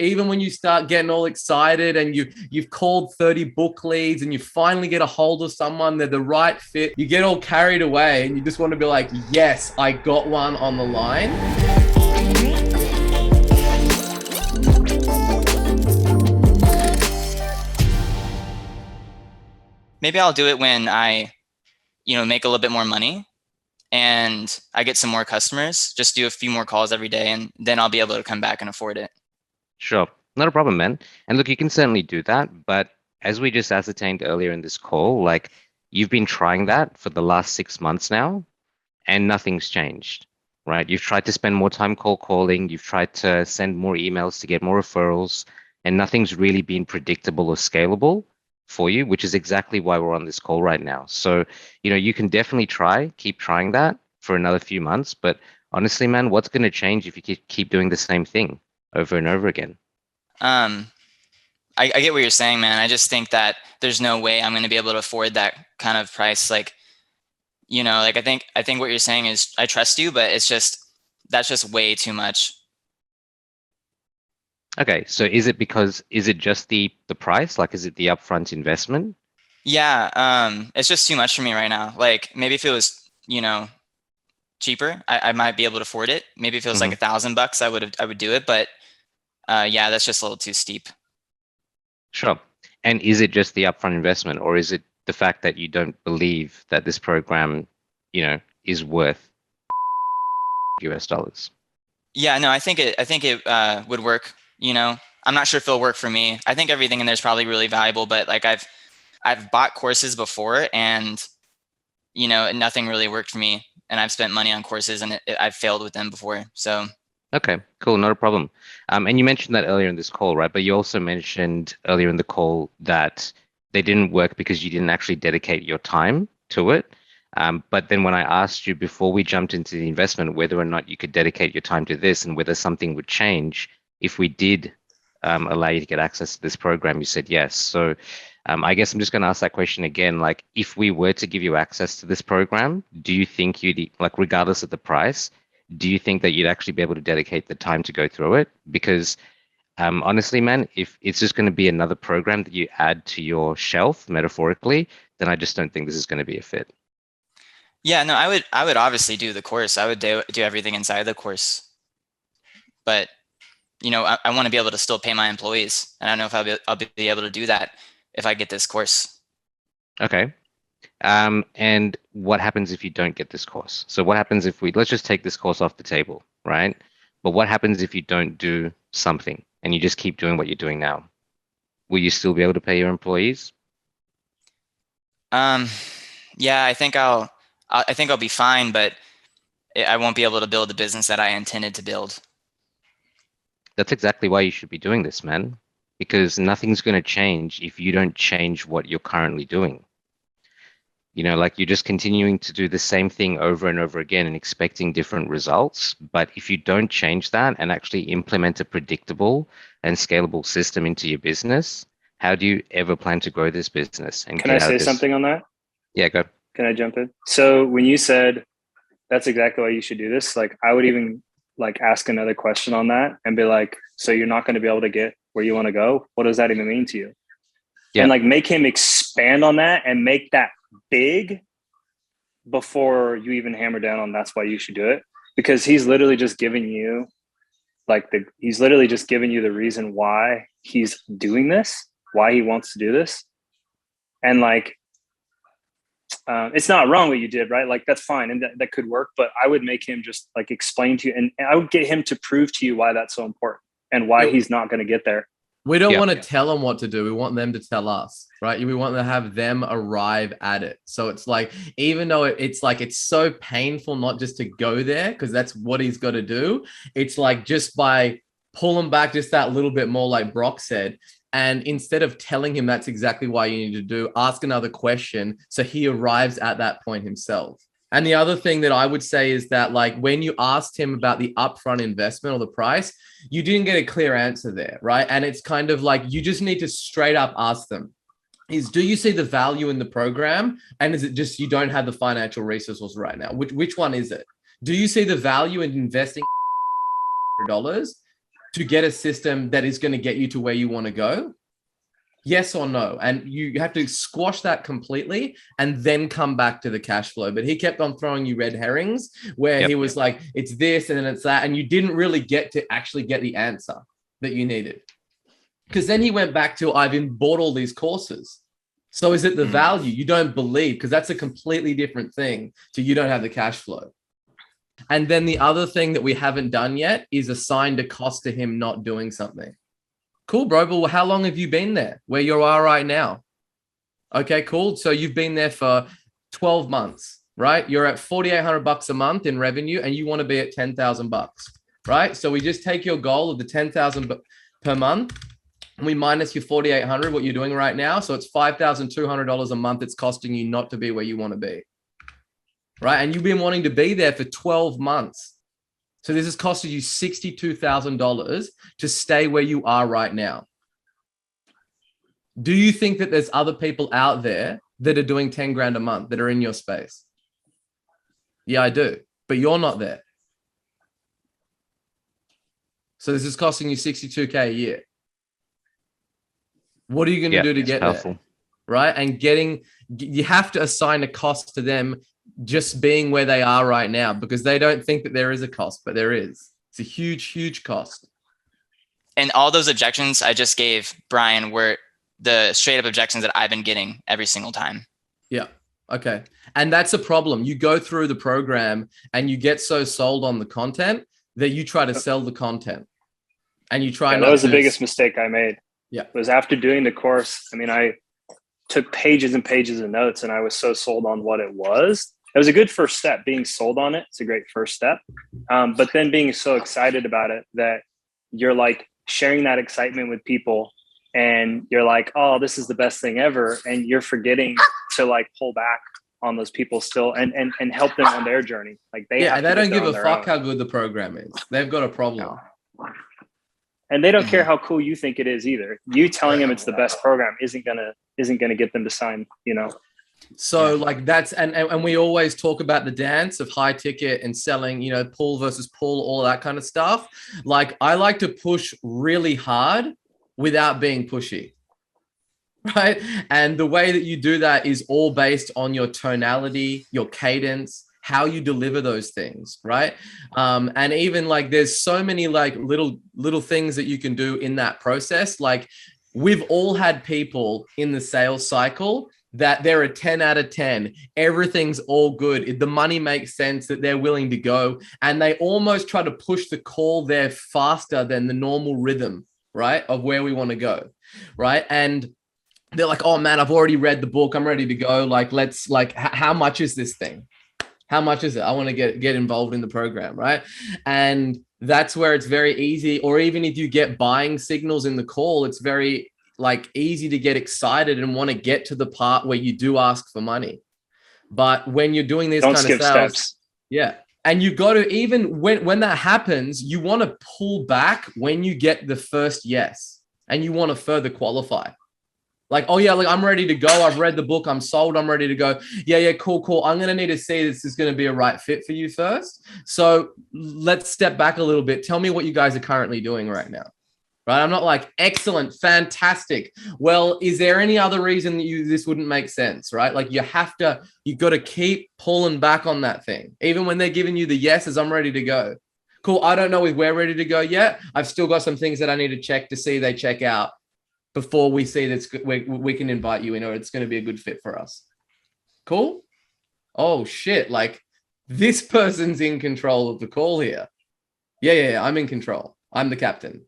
even when you start getting all excited and you've called 30 book leads and you finally get a hold of someone, they're the right fit, you get all carried away and you just want to be like, yes, I got one on the line. Maybe I'll do it when I, make a little bit more money and I get some more customers, just do a few more calls every day, and then I'll be able to come back and afford it. Sure. Not a problem, man. And look, you can certainly do that. But as we just ascertained earlier in this call, like you've been trying that for the last 6 months now and nothing's changed, right? You've tried to spend more time cold calling. You've tried to send more emails to get more referrals, and nothing's really been predictable or scalable for you, which is exactly why we're on this call right now. So, you can definitely keep trying that for another few months. But honestly, man, what's going to change if you keep doing the same thing over and over again? I get what you're saying, man. I just think that there's no way I'm going to be able to afford that kind of price. I think what you're saying is I trust you, but that's just way too much. Okay, so is it just the price? Like, is it the upfront investment? Yeah, it's just too much for me right now. Like maybe if it was, cheaper, I might be able to afford it. Maybe if it was like $1,000, I would do it. But yeah, that's just a little too steep. Sure. And is it just the upfront investment, or is it the fact that you don't believe that this program, is worth US dollars? Yeah, no, I think it would work. I'm not sure if it'll work for me. I think everything in there is probably really valuable, but like I've bought courses before and nothing really worked for me, and I've spent money on courses and I've failed with them before. So okay, cool, not a problem. And you mentioned that earlier in this call, right? But you also mentioned earlier in the call that they didn't work because you didn't actually dedicate your time to it. But then when I asked you before we jumped into the investment whether or not you could dedicate your time to this and whether something would change if we did allow you to get access to this program, you said yes. So I guess I'm just going to ask that question again. Like, if we were to give you access to this program, do you think you'd, like, regardless of the price, do you think that you'd actually be able to dedicate the time to go through it? Because honestly, man, if it's just going to be another program that you add to your shelf, metaphorically, then I just don't think this is going to be a fit. yeah, no, I would obviously do the course. I would do everything inside the course, but I want to be able to still pay my employees, and I don't know if I'll be able to do that if I get this course. Okay. And what happens if you don't get this course? So what happens if let's just take this course off the table, right? But what happens if you don't do something and you just keep doing what you're doing now? Will you still be able to pay your employees? Yeah, I think I'll be fine, but I won't be able to build the business that I intended to build. That's exactly why you should be doing this, man. Because nothing's going to change if you don't change what you're currently doing. Like you're just continuing to do the same thing over and over again and expecting different results. But if you don't change that and actually implement a predictable and scalable system into your business, how do you ever plan to grow this business? And can I say something on that? Yeah, go. Can I jump in? So when you said that's exactly why you should do this, like I would even like ask another question on that and be like, so you're not going to be able to get where you want to go? What does that even mean to you? Yeah. And like make him expand on that and make that big before you even hammer down on that's why you should do it, because he's literally just giving you the reason why he's doing this, why he wants to do this. And like it's not wrong what you did, right? Like that's fine, and that could work, but I would make him just like explain to you, and I would get him to prove to you why that's so important and why he's not going to get there. We don't want to tell them what to do. We want them to tell us, right? We want to have them arrive at it. So it's like, even though it's so painful not just to go there, because that's what he's got to do. It's like just by pulling back just that little bit more, like Brock said, and instead of telling him that's exactly why you need to do, ask another question so he arrives at that point himself. And the other thing that I would say is that, like, when you asked him about the upfront investment or the price, you didn't get a clear answer there, right? And it's kind of like, you just need to straight up ask them, do you see the value in the program? And is it just you don't have the financial resources right now? Which one is it? Do you see the value in investing $100? to get a system that is going to get you to where you want to go? Yes or no? And you have to squash that completely and then come back to the cash flow. But he kept on throwing you red herrings where he was like, it's this and then it's that. And you didn't really get to actually get the answer that you needed. Because then he went back to, I've bought all these courses. So is it the value? You don't believe, because that's a completely different thing to you don't have the cash flow. And then the other thing that we haven't done yet is assigned a cost to him not doing something. Cool, bro. But how long have you been there where you are right now? Okay, cool. So you've been there for 12 months, right? You're at $4,800 a month in revenue and you want to be at $10,000, right? So we just take your goal of the 10,000 per month and we minus your 4,800, what you're doing right now. So it's $5,200 a month it's costing you not to be where you want to be, right? And you've been wanting to be there for 12 months. So this has costed you $62,000 to stay where you are right now. Do you think that there's other people out there that are doing 10 grand a month that are in your space? Yeah, I do, but you're not there. So this is costing you 62K a year. What are you going to do to get there? Right? And you have to assign a cost to them just being where they are right now, because they don't think that there is a cost, but there is. It's a huge, huge cost. And all those objections I just gave Brian were the straight up objections that I've been getting every single time. Yeah. Okay. And that's a problem. You go through the program and you get so sold on the content that you try to sell the content and you try. That was the biggest mistake I made. Yeah. It was after doing the course. I mean, I took pages and pages of notes and I was so sold on what it was. It was a good first step. Being sold on it, it's a great first step. But then being so excited about it that you're like sharing that excitement with people and you're like, oh, this is the best thing ever. And you're forgetting to like pull back on those people still and help them on their journey. Like they don't give a fuck how good the program is. They've got a problem. And they don't care how cool you think it is either. You telling them it's the best program isn't gonna get them to sign, you know. So like that's and we always talk about the dance of high ticket and selling, you know, pull versus pull, all that kind of stuff. Like I like to push really hard without being pushy, right? And the way that you do that is all based on your tonality, your cadence, how you deliver those things, right? And even like there's so many like little things that you can do in that process. Like we've all had people in the sales cycle that they're a 10 out of 10. Everything's all good. The money makes sense that they're willing to go. And they almost try to push the call there faster than the normal rhythm, right? Of where we want to go, right? And they're like, oh man, I've already read the book. I'm ready to go. Like, let's like, how much is this thing? How much is it? I want to get involved in the program, right? And that's where it's very easy. Or even if you get buying signals in the call, it's very like easy to get excited and want to get to the part where you do ask for money. But when you're doing these kind of sales, steps. Yeah. And you got to, even when that happens, you want to pull back when you get the first yes, and you want to further qualify. Like, oh yeah, like I'm ready to go. I've read the book. I'm sold. I'm ready to go. Yeah, cool. I'm going to need to see this is going to be a right fit for you first. So let's step back a little bit. Tell me what you guys are currently doing right now. Right? I'm not like, excellent, fantastic. Well, is there any other reason that this wouldn't make sense, right? Like you got to keep pulling back on that thing. Even when they're giving you the yeses, I'm ready to go. Cool. I don't know if we're ready to go yet. I've still got some things that I need to check to see they check out before we see that we can invite you in, or it's going to be a good fit for us. Cool. Oh shit. Like this person's in control of the call here. Yeah. I'm in control. I'm the captain.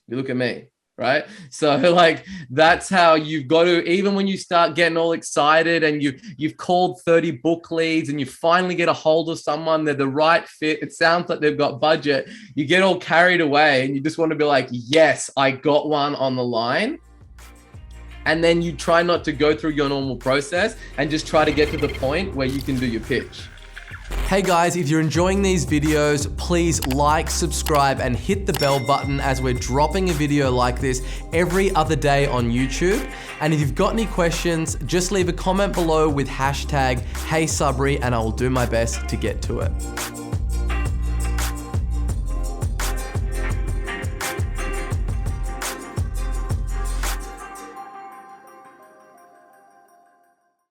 You look at me, right? So like, that's how you've got to, even when you start getting all excited and you've called 30 book leads and you finally get a hold of someone, they're the right fit. It sounds like they've got budget. You get all carried away and you just want to be like, yes, I got one on the line. And then you try not to go through your normal process and just try to get to the point where you can do your pitch. Hey guys, if you're enjoying these videos, please like, subscribe, and hit the bell button as we're dropping a video like this every other day on YouTube. And if you've got any questions, just leave a comment below with hashtag HeySabri and I will do my best to get to it.